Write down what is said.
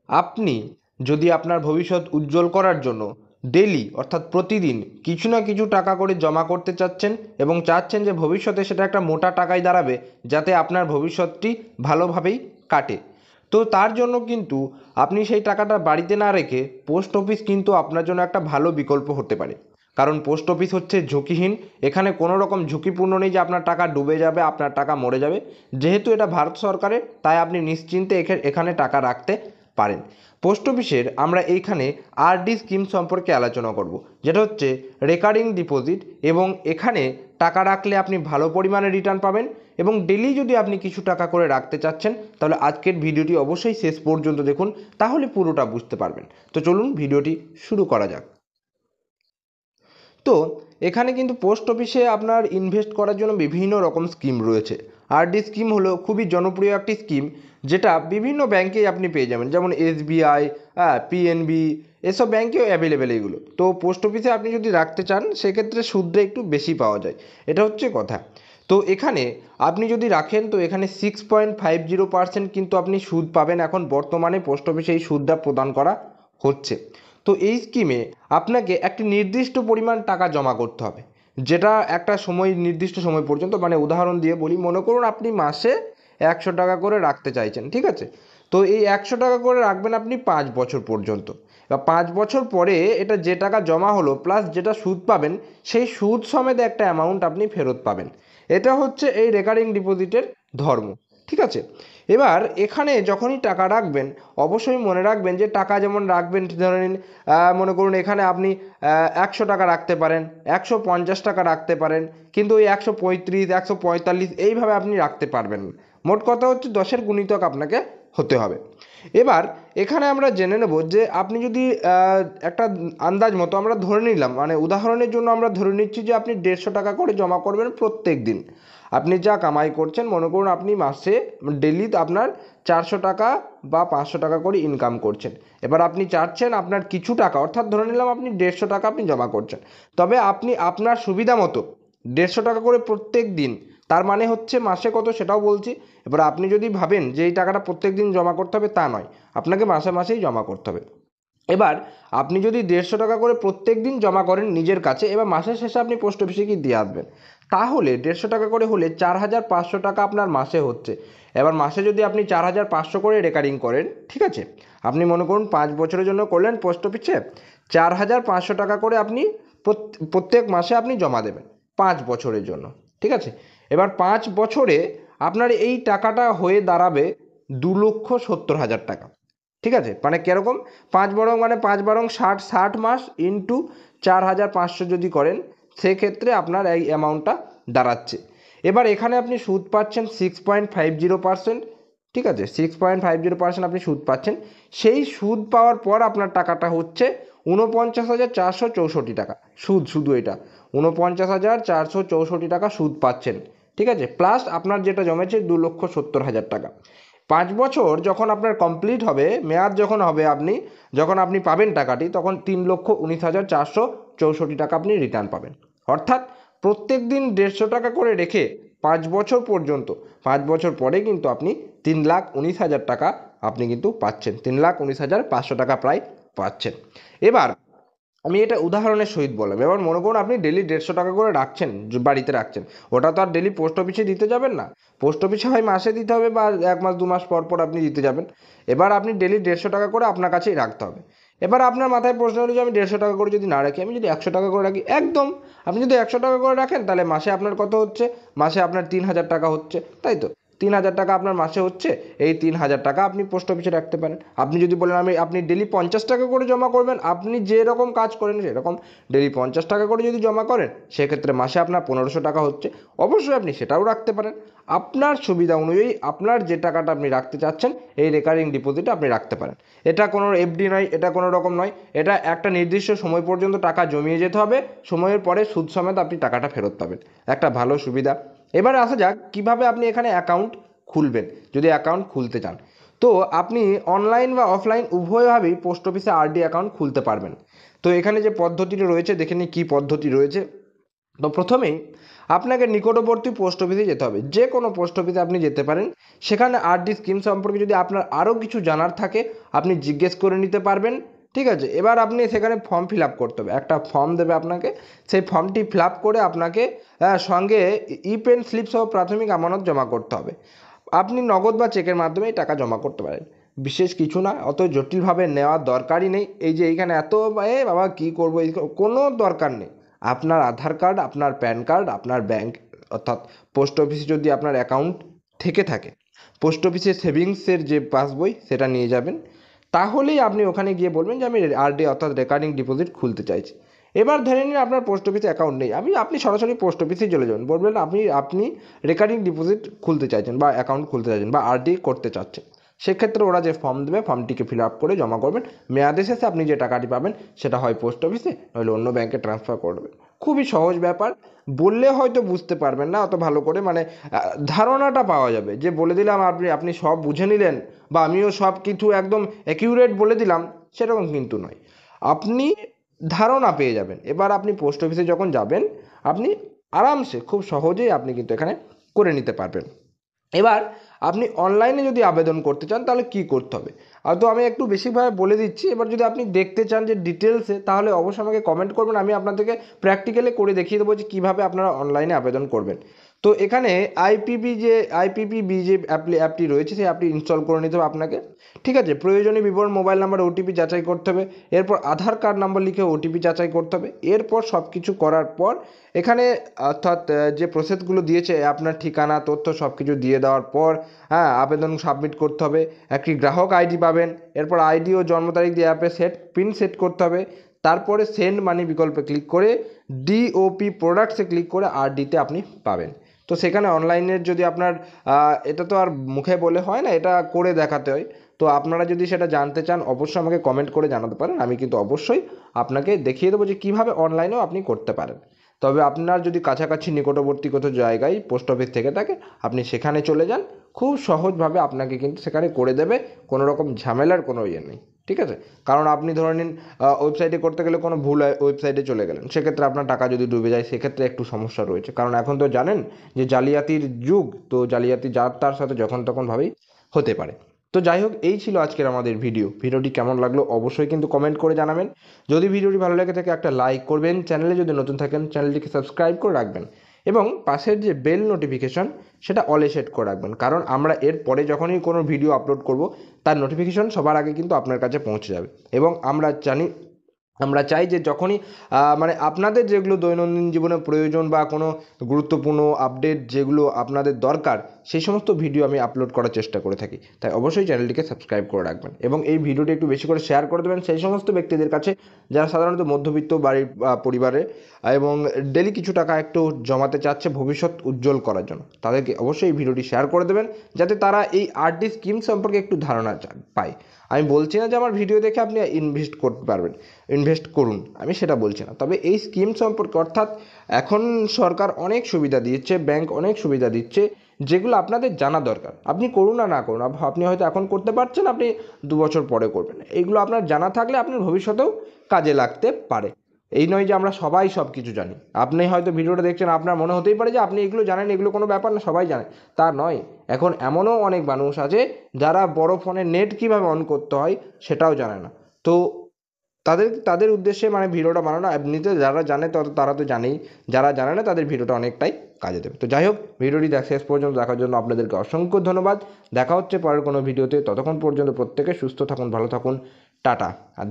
আপনি যদি আপনার ভবিষ্যৎ উজ্জ্বল করার জন্য ডেলি অর্থাৎ প্রতিদিন কিছু না কিছু টাকা করে জমা করতে চাচ্ছেন এবং চাচ্ছেন যে ভবিষ্যতে সেটা একটা মোটা টাকায় দাঁড়াবে, যাতে আপনার ভবিষ্যৎটি ভালোভাবেই কাটে, তো তার জন্য কিন্তু আপনি সেই টাকাটা বাড়িতে না রেখে পোস্ট অফিস কিন্তু আপনার জন্য একটা ভালো বিকল্প হতে পারে। কারণ পোস্ট অফিস হচ্ছে ঝুঁকিহীন, এখানে কোনো রকম ঝুঁকিপূর্ণ নেই যে আপনার টাকা ডুবে যাবে, আপনার টাকা মরে যাবে। যেহেতু এটা ভারত সরকারের, তাই আপনি নিশ্চিন্তে এখানে টাকা রাখতে পারেন। পোস্ট অফিসের আমরা এইখানে আরডি স্কিম সম্পর্কে আলোচনা করব, যেটা হচ্ছে রেকারিং ডিপোজিট, এবং এখানে টাকা রাখলে আপনি ভালো পরিমাণে রিটার্ন পাবেন। এবং ডেলি যদি আপনি কিছু টাকা করে রাখতে চাচ্ছেন, তাহলে আজকের ভিডিওটি অবশ্যই শেষ পর্যন্ত দেখুন, তাহলে পুরোটা বুঝতে পারবেন। তো চলুন ভিডিওটি শুরু করা যাক। তো এখানে কিন্তু পোস্ট অফিসে আপনার ইনভেস্ট করার জন্য বিভিন্ন রকম স্কিম রয়েছে। আরডি স্কিম হলো খুবই জনপ্রিয় একটি স্কিম, যেটা বিভিন্ন ব্যাংকেই আপনি পেয়ে যাবেন, যেমন এসবিআই, পিএনবি, এসব ব্যাংকেও অ্যাভেলেবেল এগুলো। তো পোস্ট অফিসে আপনি যদি রাখতে চান, সেক্ষেত্রে সুদটা একটু বেশি পাওয়া যায়, এটা হচ্ছে কথা। তো এখানে আপনি যদি রাখেন, তো এখানে 6.50% কিন্তু আপনি সুদ পাবেন। এখন বর্তমানে পোস্ট অফিসে এই সুদটা প্রদান করা হচ্ছে। তো এই স্কিমে আপনাকে একটি নির্দিষ্ট পরিমাণ টাকা জমা করতে হবে, যেটা একটা সময়, নির্দিষ্ট সময় পর্যন্ত, মানে উদাহরণ দিয়ে বলি, মনে করুন আপনি মাসে 100 টাকা করে রাখতে চাইছেন, ঠিক আছে? তো এই 100 টাকা করে রাখবেন আপনি 5 বছর পর্যন্ত। বা 5 বছর পরে এটা যে টাকা জমা হলো প্লাস যেটা সুদ পাবেন, সেই সুদ সমেত একটা অ্যামাউন্ট আপনি ফেরত পাবেন। এটা হচ্ছে এই রেকারিং ডিপোজিটের ধর্ম, ঠিক আছে? এবার এখানে যখনই টাকা রাখবেন, অবশ্যই মনে রাখবেন যে টাকা যেমন রাখবেন, ধরে নিন মনে করুন এখানে আপনি 100 টাকা রাখতে পারেন, 150 টাকা রাখতে পারেন, কিন্তু ওই 135, 145 এইভাবে আপনি রাখতে পারবেন না। মোট কথা হচ্ছে 10-এর গুণিতক আপনাকে হতে হবে। এবার এখানে আমরা জেনে নেব যে আপনি যদি একটা আন্দাজ মতো আমরা ধরে নিলাম, মানে উদাহরণের জন্য আমরা ধরে নিচ্ছি যে আপনি 150 টাকা করে জমা করবেন প্রত্যেক দিন। আপনি যা কামাই করছেন, মনে করুন আপনি মাসে ডেলি আপনার 400 টাকা বা 500 টাকা করে ইনকাম করছেন। এবার আপনি চাচ্ছেন আপনার কিছু টাকা, অর্থাৎ ধরে নিলাম আপনি 150 টাকা আপনি জমা করছেন, তবে আপনি আপনার সুবিধা মতো 150 টাকা করে প্রত্যেক দিন, তার মানে হচ্ছে মাসে কত সেটাও বলছি। এবার আপনি যদি ভাবেন যে এই টাকাটা প্রত্যেক দিন জমা করতে হবে, তা নয়, আপনাকে মাসে মাসেই জমা করতে হবে। এবার আপনি যদি 150 টাকা করে প্রত্যেক দিন জমা করেন নিজের কাছে, এবার মাসের শেষে আপনি পোস্ট অফিসে গিয়ে দিয়ে আসবেন, তাহলে 150 টাকা করে হলে 4500 টাকা আপনার মাসে হচ্ছে। এবার মাসে যদি আপনি 4500 করে রেকারিং করেন, ঠিক আছে, আপনি মনে করুন 5 বছরের জন্য করলেন পোস্ট অফিসে, 4500 টাকা করে আপনি প্রত্যেক মাসে আপনি জমা দেবেন 5 বছরের জন্য, ঠিক আছে? এবার 5 বছরে আপনার এই টাকাটা হয়ে দাঁড়াবে 2,70,000 টাকা, ঠিক আছে? মানে কীরকম, 5 বরং মানে 5 বারং 60, 60 মাস ইন্টু 4500 যদি করেন, সেক্ষেত্রে আপনার এই অ্যামাউন্টটা দাঁড়াচ্ছে। এবার এখানে আপনি সুদ পাচ্ছেন 6.50%, ঠিক আছে? 6.50% আপনি সুদ পাচ্ছেন। সেই সুদ পাওয়ার পর আপনার টাকাটা হচ্ছে 49,464 টাকা সুদ, শুধু এটা 49,464 টাকা সুদ পাচ্ছেন, ঠিক আছে? প্লাস আপনার যেটা জমেছে 2,70,000 টাকা। 5 বছর যখন আপনার কমপ্লিট হবে, মেয়াদ যখন হবে, যখন আপনি পাবেন টাকাটি, তখন 3,19,464 টাকা আপনি রিটার্ন পাবেন। অর্থাৎ প্রত্যেক দিন 150 টাকা করে রেখে 5 বছর পর্যন্ত, 5 বছর পরে কিন্তু আপনি 3,19,000 টাকা আপনি কিন্তু পাচ্ছেন, 3,19,500 টাকা প্রায় পাচ্ছেন। এবার আমি এটা উদাহরণের সহিত বললাম। এবার মনে করুন আপনি ডেলি 150 টাকা করে রাখছেন, বাড়িতে রাখছেন, ওটা তো আর ডেলি পোস্ট অফিসে দিতে যাবেন না। পোস্ট অফিসে হয় মাসে দিতে হবে বা 1 মাস 2 মাস পর পর আপনি দিতে যাবেন। এবার আপনি ডেলি 150 টাকা করে আপনার কাছেই রাখতে হবে। এবার আপনার মাথায় প্রশ্ন হলো যে আমি 150 টাকা করে যদি না রাখি, আমি যদি 100 টাকা করে রাখি, একদম, আপনি যদি 100 টাকা করে রাখেন, তাহলে মাসে আপনার কত হচ্ছে? মাসে আপনার 3,000 টাকা হচ্ছে, তাই তো? 3,000 টাকা আপনার মাসে হচ্ছে, এই 3,000 টাকা আপনি পোস্ট অফিসে রাখতে পারেন। আপনি যদি বলেন আপনি ডেলি 50 টাকা করে জমা করবেন, আপনি যেরকম কাজ করেন সেরকম ডেলি 50 টাকা করে যদি জমা করেন, সেক্ষেত্রে মাসে আপনার 1,500 টাকা হচ্ছে। অবশ্যই আপনি সেটাও রাখতে পারেন, আপনার সুবিধা অনুযায়ী আপনার যে টাকাটা আপনি রাখতে চাচ্ছেন, এই রেকারিং ডিপোজিটে আপনি রাখতে পারেন। এটা কোনো এফডি নয়, এটা কোনো রকম নয়, এটা একটা নির্দিষ্ট সময় পর্যন্ত টাকা জমিয়ে যেতে হবে, সময়ের পরে সুদ সমেত আপনি টাকাটা ফেরত পাবেন, একটা ভালো সুবিধা। এবারে আসা যাক কীভাবে আপনি এখানে অ্যাকাউন্ট খুলবেন, যদি অ্যাকাউন্ট খুলতে চান। তো আপনি অনলাইন বা অফলাইন উভয়ভাবেই পোস্ট অফিসে আরডি অ্যাকাউন্ট খুলতে পারবেন। তো এখানে যে পদ্ধতিটি রয়েছে, দেখে নিই কী পদ্ধতি রয়েছে। তো প্রথমেই আপনাকে নিকটবর্তী পোস্ট অফিসে যেতে হবে, যে কোনো পোস্ট অফিসে আপনি যেতে পারেন। সেখানে আরডি স্কিম সম্পর্কে যদি আপনার আরও কিছু জানার থাকে আপনি জিজ্ঞেস করে নিতে পারবেন, ঠিক আছে। এবার আপনি সেখানে ফর্ম ফিল আপ করতে হবে, একটা ফর্ম দেবে আপনাকে, সেই ফর্মটি ফিল আপ করে আপনাকে সঙ্গে ই পেন স্লিপ সহ প্রাথমিক আমানত জমা করতে হবে। আপনি নগদ বা চেকের মাধ্যমে এই টাকা জমা করতে পারেন, বিশেষ কিছু না, অত জটিলভাবে নেওয়ার দরকারই নেই। এই যে এইখানে এত বাবা কী করবো, কোনো দরকার নেই। আপনার আধার কার্ড, আপনার প্যান কার্ড, আপনার ব্যাংক অর্থাৎ পোস্ট অফিসে যদি আপনার অ্যাকাউন্ট থেকে থাকে, পোস্ট অফিসের সেভিংসের যে পাসবই সেটা নিয়ে যাবেন। তাহলেই আপনি ওখানে গিয়ে বলবেন যে আমি আরডি অর্থাৎ রেকারিং ডিপোজিট খুলতে চাইছি। এবার ধরে নিন আপনার পোস্ট অফিসে অ্যাকাউন্ট নেই, আপনি সরাসরি পোস্ট অফিসেই চলে যাবেন, বলবেন আপনি রেকারিং ডিপোজিট খুলতে চাইছেন বা অ্যাকাউন্ট খুলতে চাইছেন বা আরডি করতে চাচ্ছেন। সেক্ষেত্রে ওরা যে ফর্ম দেবে ফর্মটিকে ফিল আপ করে জমা করবেন। মেয়াদের শেষে আপনি যে টাকাটি পাবেন সেটা হয় পোস্ট অফিসে নইলে অন্য ব্যাংকে ট্রান্সফার করবেন। খুবই সহজ ব্যাপার, বললে হয়তো বুঝতে পারবেন না অত ভালো করে, মানে ধারণাটা পাওয়া যাবে যে বলে দিলাম আপনি সব বুঝে নিলেন বা আমিও সব কিছু একদম অ্যাকিউরেট বলে দিলাম, সেরকম কিন্তু নয়। আপনি ধারণা পেয়ে যাবেন। এবার আপনি পোস্ট অফিসে যখন যাবেন আপনি আরামসে খুব সহজেই আপনি কিন্তু এখানে করে নিতে পারবেন। এবার আপনি অনলাইনে যদি আবেদন করতে চান তাহলে কী করতে হবে, তো আমি একটু বেশিভাবে বলে দিচ্ছি। এবার যদি আপনি দেখতে চান যে ডিটেলসে, তাহলে অবশ্যই আমাকে কমেন্ট করবেন, আমি আপনাদেরকে প্র্যাকটিক্যালি করে দেখিয়ে দেবো যে কীভাবে আপনারা অনলাইনে আবেদন করবেন। তো এখানে আইপিপিবি যে অ্যাপটি রয়েছে সেই অ্যাপটি ইনস্টল করে নিতে হবে আপনাকে, ঠিক আছে। প্রয়োজনীয় বিবরণ মোবাইল নাম্বার ওটিপি যাচাই করতে হবে, এরপর আধার কার্ড নাম্বার লিখে ওটিপি যাচাই করতে হবে। এরপর সব কিছু করার পর এখানে অর্থাৎ যে প্রসেসগুলো দিয়েছে আপনার ঠিকানা তথ্য সব কিছু দিয়ে দেওয়ার পর আবেদন সাবমিট করতে হবে। একটি গ্রাহক আইডি পাবেন, এরপর আইডি ও জন্ম তারিখ দিয়ে অ্যাপে পিন সেট করতে হবে। তারপরে সেন্ড মানি বিকল্পে ক্লিক করে ডিওপি প্রোডাক্টসে ক্লিক করে আরডিতে আপনি পাবেন। তো সেখানে অনলাইনের যদি আপনার এটা তো আর মুখে বলে হয় না, এটা করে দেখাতে হয়। তো আপনারা যদি সেটা জানতে চান অবশ্যই আমাকে কমেন্ট করে জানাতে পারেন, আমি কিন্তু অবশ্যই আপনাকে দেখিয়ে দেবো যে কীভাবে অনলাইনেও আপনি করতে পারেন। তবে আপনার যদি কাছাকাছি নিকটবর্তী কোথাও জায়গায় পোস্ট অফিস থেকে থাকে আপনি সেখানে চলে যান, খুব সহজভাবে আপনাকে কিন্তু সেখানে করে দেবে, কোনো রকম ঝামেলার কোনো ইয়ে নেই, ঠিক আছে। কারণ আপনি ধরে নিন ওয়েবসাইটে করতে গেলে কোনো ভুল ওয়েবসাইটে চলে গেলেন, সেক্ষেত্রে আপনার টাকা যদি ডুবে যায় সেক্ষেত্রে একটু সমস্যা রয়েছে, কারণ এখন তো জানেন যে জালিয়াতির যুগ, তো জালিয়াতি যার তার সাথে যখন তখনভাবেই হতে পারে। তো যাই হোক, এই ছিল আজকের আমাদের ভিডিওটি কেমন লাগলো অবশ্যই কিন্তু কমেন্ট করে জানাবেন। যদি ভিডিওটি ভালো লেগে থাকে একটা লাইক করবেন, চ্যানেলে যদি নতুন থাকেন চ্যানেলটিকে সাবস্ক্রাইব করে রাখবেন এবং পাশের যে বেল নোটিফিকেশন সেটা অলে সেট করে রাখবেন, কারণ আমরা এর পরে যখনই কোনো ভিডিও আপলোড করব তার নোটিফিকেশন সবার আগে কিন্তু আপনার কাছে পৌঁছে যাবে। এবং আমরা চাই যে যখনই মানে আপনাদের যেগুলো দৈনন্দিন জীবনে প্রয়োজন বা কোনো গুরুত্বপূর্ণ আপডেট যেগুলো আপনাদের দরকার সেই সমস্ত ভিডিও আমি আপলোড করার চেষ্টা করে থাকি। তাই অবশ্যই চ্যানেলটিকে সাবস্ক্রাইব করে রাখবেন এবং এই ভিডিওটি একটু বেশি করে শেয়ার করে দেবেন সেই সমস্ত ব্যক্তিদের কাছে যারা সাধারণত মধ্যবিত্ত বাড়ির পরিবারে এবং ডেলি কিছু টাকা একটু জমাতে চাচ্ছে ভবিষ্যৎ উজ্জ্বল করার জন্য। তাদেরকে অবশ্যই এই ভিডিওটি শেয়ার করে দেবেন যাতে তারা এই আরডি স্কিম সম্পর্কে একটু ধারণা পায়। আমি বলছি না যে আমার ভিডিও দেখে আপনি ইনভেস্ট করতে পারবেন, ইনভেস্ট করুন, আমি সেটা বলছি না। তবে এই স্কিম সম্পর্কে অর্থাৎ এখন সরকার অনেক সুবিধা দিচ্ছে, ব্যাংক অনেক সুবিধা দিচ্ছে যেগুলো আপনাদের জানা দরকার। আপনি করুন আর না করুন, আপনি হয়তো এখন করতে পারছেন, আপনি 2 বছর পরে করবেন, এইগুলো আপনার জানা থাকলে আপনার ভবিষ্যতেও কাজে লাগতে পারে। এই নয় যে আমরা সবাই সব কিছু জানি। আপনি হয়তো ভিডিওটা দেখছেন, আপনার মনে হতেই পারে যে আপনি এগুলো জানেন, এগুলো কোনো ব্যাপার না, সবাই জানে, তা নয়। এখন এমনও অনেক মানুষ আছে যারা বড় ফোনে নেট কীভাবে অন করতে হয় সেটাও জানে না। তো তাদের উদ্দেশ্যে মানে ভিডিওটা বানানো। এমনিতে যারা জানে তারা তো জানেই, যারা জানে না তাদের ভিডিওটা অনেকটাই কাজে দেবে। তো যাই হোক, ভিডিওটি শেষ পর্যন্ত দেখার জন্য আপনাদেরকে অসংখ্য ধন্যবাদ। দেখা হচ্ছে পরের কোনো ভিডিওতে, ততক্ষণ পর্যন্ত প্রত্যেকে সুস্থ থাকুন, ভালো থাকুন, টাটা আর